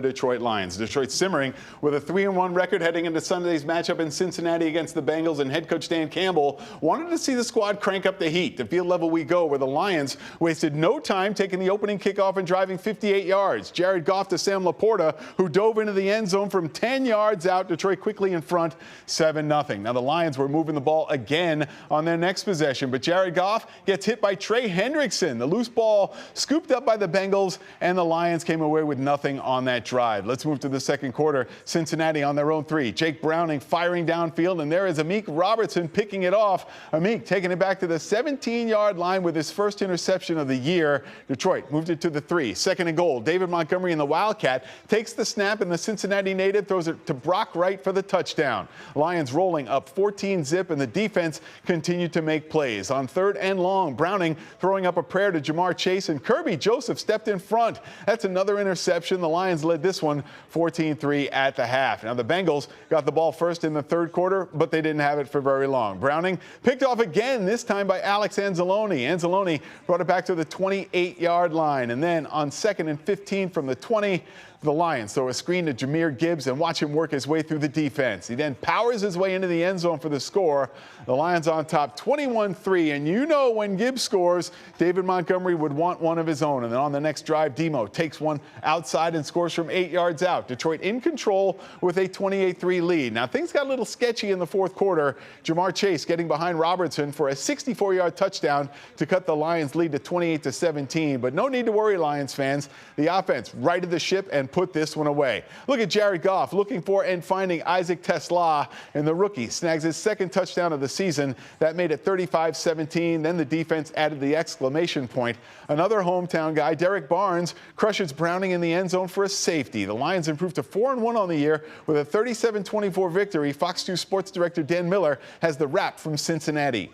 Detroit Lions. Detroit simmering with a 3-1 record heading into Sunday's matchup in Cincinnati against the Bengals, and head coach Dan Campbell wanted to see the squad crank up the heat. To field level we go, where the Lions wasted no time taking the opening kickoff and driving 58 yards. Jared Goff to Sam Laporta, who dove into the end zone from 10 yards out. Detroit quickly in front, 7-0. Now the Lions were moving the ball again on their next possession, but Jared Goff gets hit by Trey Hendrickson. The loose ball scooped up by the Bengals, and the Lions came away with nothing on that drive. Let's move to the second quarter. Cincinnati on their own 3. Jake Browning firing downfield, and there is Amik Robertson picking it off. Amik taking it back to the 17-yard line with his first interception of the year. Detroit moved it to the 3. Second and goal. David Montgomery in the Wildcat takes the snap, and the Cincinnati native throws it to Brock Wright for the touchdown. Lions rolling up 14-zip, and the defense continued to make plays. On third and long, Browning throwing up a prayer to Jamar Chase, and Kirby Joseph stepped in front. That's another interception. The Lions led this one 14-3 at the half. Now the Bengals got the ball first in the third quarter, but they didn't have it for very long. Browning picked off again, this time by Alex Anzalone. Anzalone brought it back to the 28-yard line, and then on 2nd and 15 from the 20, the Lions throw a screen to Jahmyr Gibbs and watch him work his way through the defense. He then powers his way into the end zone for the score. The Lions on top 21-3, and you know when Gibbs scores, David Montgomery would want one of his own. And then on the next drive, Demo takes one outside and scores from 8 yards out. Detroit in control with a 28-3 lead. Now things got a little sketchy in the fourth quarter. Jamar Chase getting behind Robertson for a 64-yard touchdown to cut the Lions lead to 28-17. But no need to worry, Lions fans. The offense righted the ship and put this one away. Look at Jared Goff looking for and finding Isaac Tesla, and the rookie snags his second touchdown of the season. That made it 35-17. Then the defense added the exclamation point. Another hometown guy, Derek Barnes, crushes Browning in the end zone for a safety. The Lions improved to 4-1 on the year with a 37-24 victory. Fox 2 Sports Director Dan Miller has the wrap from Cincinnati.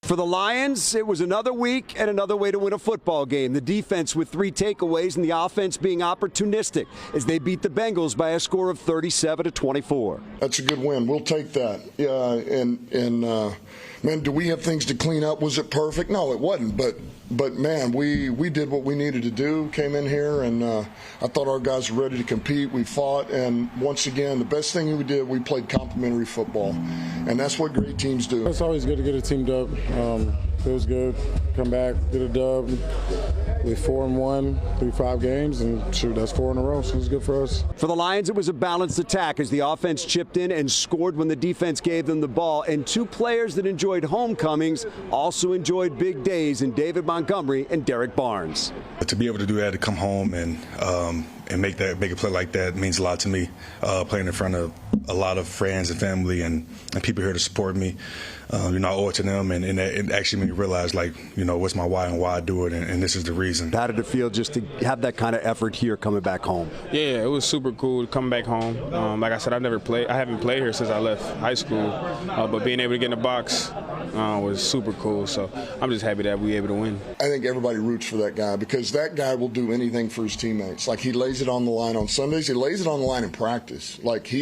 For the Lions, it was another week and another way to win a football game. The defense with 3 takeaways and the offense being opportunistic as they beat the Bengals by a score of 37-24. That's a good win. We'll take that. Yeah, man, do we have things to clean up? Was it perfect? No, it wasn't. But man, we did what we needed to do. Came in here, and I thought our guys were ready to compete. We fought, and once again, the best thing we did, we played complementary football, and that's what great teams do. It's always good to get a team dub. Feels good. Come back, get a dub. We're 4-1 through 5 games, and shoot, that's 4 in a row, so it's good for us. For the Lions, it was a balanced attack as the offense chipped in and scored when the defense gave them the ball. And 2 players that enjoyed homecomings also enjoyed big days in David Montgomery and Derek Barnes. To be able to do that, to come home and make a play like that means a lot to me. Playing in front of a lot of friends and family and people here to support me. I owe it to them, and it actually made me realize, what's my why and why I do it, and this is the reason. How did it feel just to have that kind of effort here coming back home? Yeah, it was super cool to come back home. Like I said, I haven't played here since I left high school, but being able to get in the box was super cool. So I'm just happy that we were able to win. I think everybody roots for that guy because that guy will do anything for his teammates. Like, he lays it on the line on Sundays. He lays it on the line in practice. Like,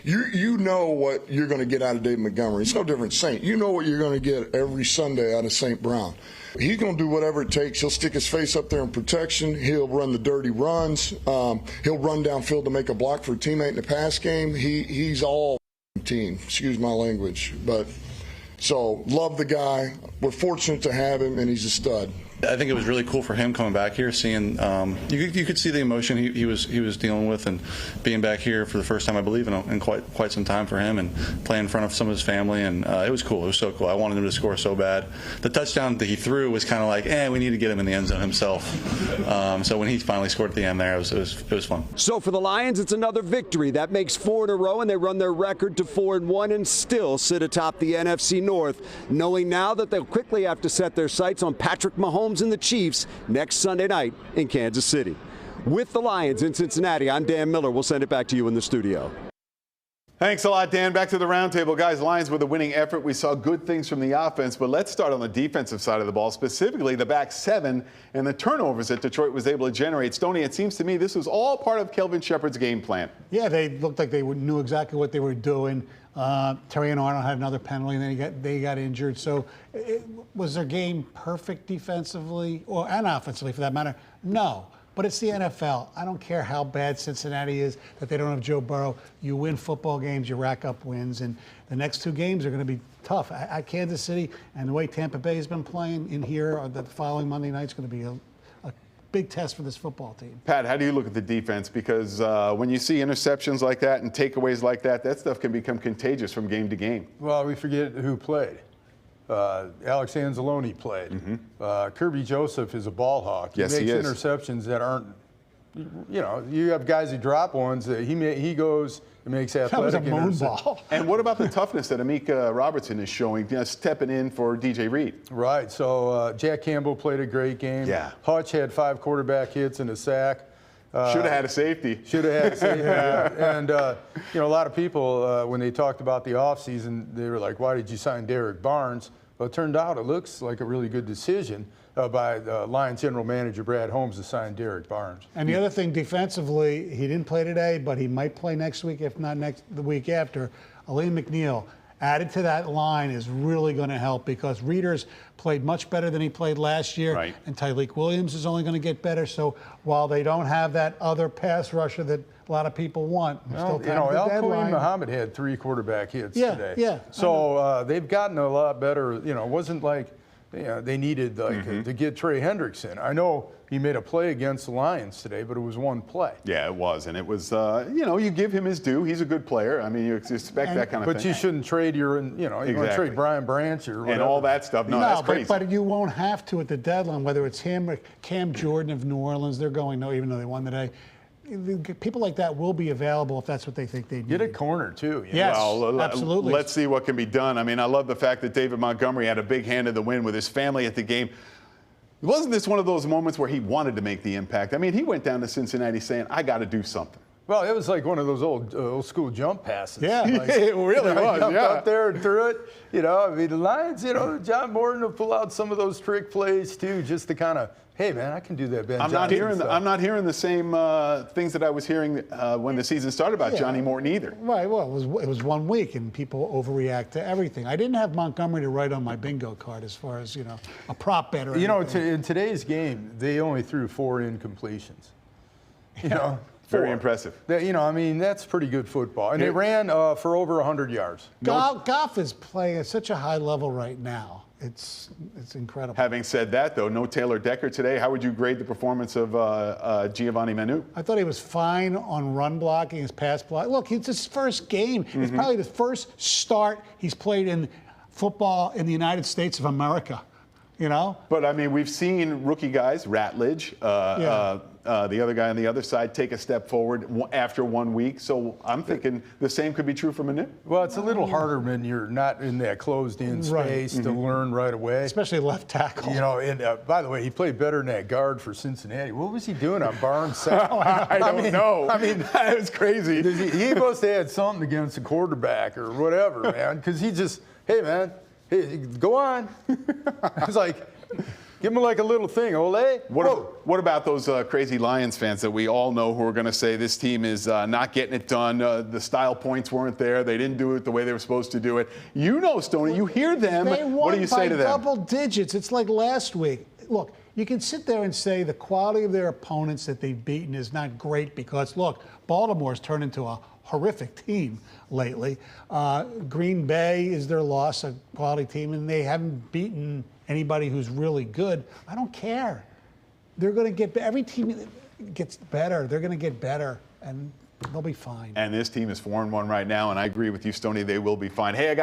you know what you're going to get out of David Montgomery. It's no different Saint. You know what you're going to get every Sunday out of St. Brown. He's going to do whatever it takes. He'll stick his face up there in protection. He'll run the dirty runs. He'll run downfield to make a block for a teammate in the pass game. He's all team. Excuse my language. But so love the guy. We're fortunate to have him, and he's a stud. I think it was really cool for him coming back here, seeing you could see the emotion he was dealing with, and being back here for the first time, I believe, in quite some time for him, and playing in front of some of his family, and it was cool. It was so cool. I wanted him to score so bad. The touchdown that he threw was kind of like, we need to get him in the end zone himself. So when he finally scored at the end there, it was fun. So for the Lions, it's another victory. That makes 4 in a row, and they run their record to 4-1 and still sit atop the NFC North, knowing now that they'll quickly have to set their sights on Patrick Mahomes and the Chiefs next Sunday night in Kansas City. With the Lions in Cincinnati, I'm Dan Miller. We'll send it back to you in the studio. Thanks a lot, Dan. Back to the roundtable. Guys, Lions with a winning effort. We saw good things from the offense, but let's start on the defensive side of the ball, specifically the back 7 and the turnovers that Detroit was able to generate. Stoney, it seems to me this was all part of Kelvin Shepard's game plan. Yeah, they looked like they knew exactly what they were doing. Terry and Arnold had another penalty, and then they got injured. So was their game perfect defensively and offensively, for that matter? No. But it's the NFL. I don't care how bad Cincinnati is, that they don't have Joe Burrow. You win football games, you rack up wins, and the next 2 games are going to be tough. At Kansas City, and the way Tampa Bay has been playing in here, or the following Monday night is going to be a big test for this football team. Pat, how do you look at the defense? Because when you see interceptions like that and takeaways like that, that stuff can become contagious from game to game. Well, we forget who played. Alex Anzalone played. Kirby Joseph is a ball hawk. Yes, he makes he is. interceptions that aren't, you have guys who drop ones that he goes and makes athletic that was a interceptions. moonball. And what about the toughness that Amika Robertson is showing, stepping in for DJ Reed? Right. So Jack Campbell played a great game. Yeah. Hutch had 5 quarterback hits and a sack. Should have had a safety. Should have had a safety. Yeah. And, a lot of people, when they talked about the offseason, they were like, why did you sign Derek Barnes? Well, it turned out it looks like a really good decision by Lions general manager Brad Holmes to sign Derek Barnes. And the other thing, defensively, he didn't play today, but he might play next week, if not the week after. Aleem McNeil added to that line is really going to help because Reeder's played much better than he played last year. Right. And Tyreek Williams is only going to get better. So while they don't have that other pass rusher that a lot of people want, Well, Al-Queen Muhammad had 3 quarterback hits today. Yeah. So they've gotten a lot better. It wasn't like they needed to get Trey Hendrickson. I know he made a play against the Lions today, but it was 1 play. Yeah, it was. And it was, you give him his due. He's a good player. I mean, you expect that kind of thing. But you shouldn't trade you want to trade Brian Branch or whatever. And all that stuff. No, that's crazy. But you won't have to at the deadline, whether it's him or Cam Jordan of New Orleans. They're going no, even though they won today. People like that will be available if that's what they think they need. Get a corner, too. Yes, absolutely. Let's see what can be done. I mean, I love the fact that David Montgomery had a big hand in the win with his family at the game. Wasn't this one of those moments where he wanted to make the impact? I mean, he went down to Cincinnati saying, I got to do something. Well, it was like one of those old school jump passes. Yeah, it really was. Jumped out there and threw it. The Lions, John Morton will pull out some of those trick plays too, just to kind of, hey man, I can do that, Ben. I'm not hearing the same things that I was hearing when the season started about Johnny Morton either. Right. Well, it was 1 week, and people overreact to everything. I didn't have Montgomery to write on my bingo card as far as a prop bet or anything. In today's game, they only threw 4 incompletions. Very impressive. That's pretty good football. And they ran for over 100 yards. Goff is playing at such a high level right now. It's incredible. Having said that, though, no Taylor Decker today. How would you grade the performance of Giovanni Manu? I thought he was fine on run blocking, his pass block. Look, it's his first game. It's probably the first start he's played in football in the United States of America. But I mean, we've seen rookie guys, Ratledge, the other guy on the other side, take a step forward after 1 week. So I'm thinking the same could be true for Manu. Well, it's a little harder when you're not in that closed-in space to learn right away. Especially left tackle. And by the way, he played better than that guard for Cincinnati. What was he doing on Barnes' I don't know. I mean, that was crazy. He must have had something against the quarterback or whatever, man, because he just, hey, man, hey, go on. It's like, give him like a little thing, Ole. What about those crazy Lions fans that we all know who are going to say this team is not getting it done? The style points weren't there. They didn't do it the way they were supposed to do it. Stoney, you hear them. What do you say to them? Double digits. It's like last week. Look, you can sit there and say the quality of their opponents that they've beaten is not great because, look, Baltimore's turned into a horrific team lately. Green Bay is their loss, a quality team, and they haven't beaten anybody who's really good. I don't care. They're going to get every team gets better. They're going to get better, and they'll be fine. And this team is 4-1 right now, and I agree with you, Stoney. They will be fine. Hey, I got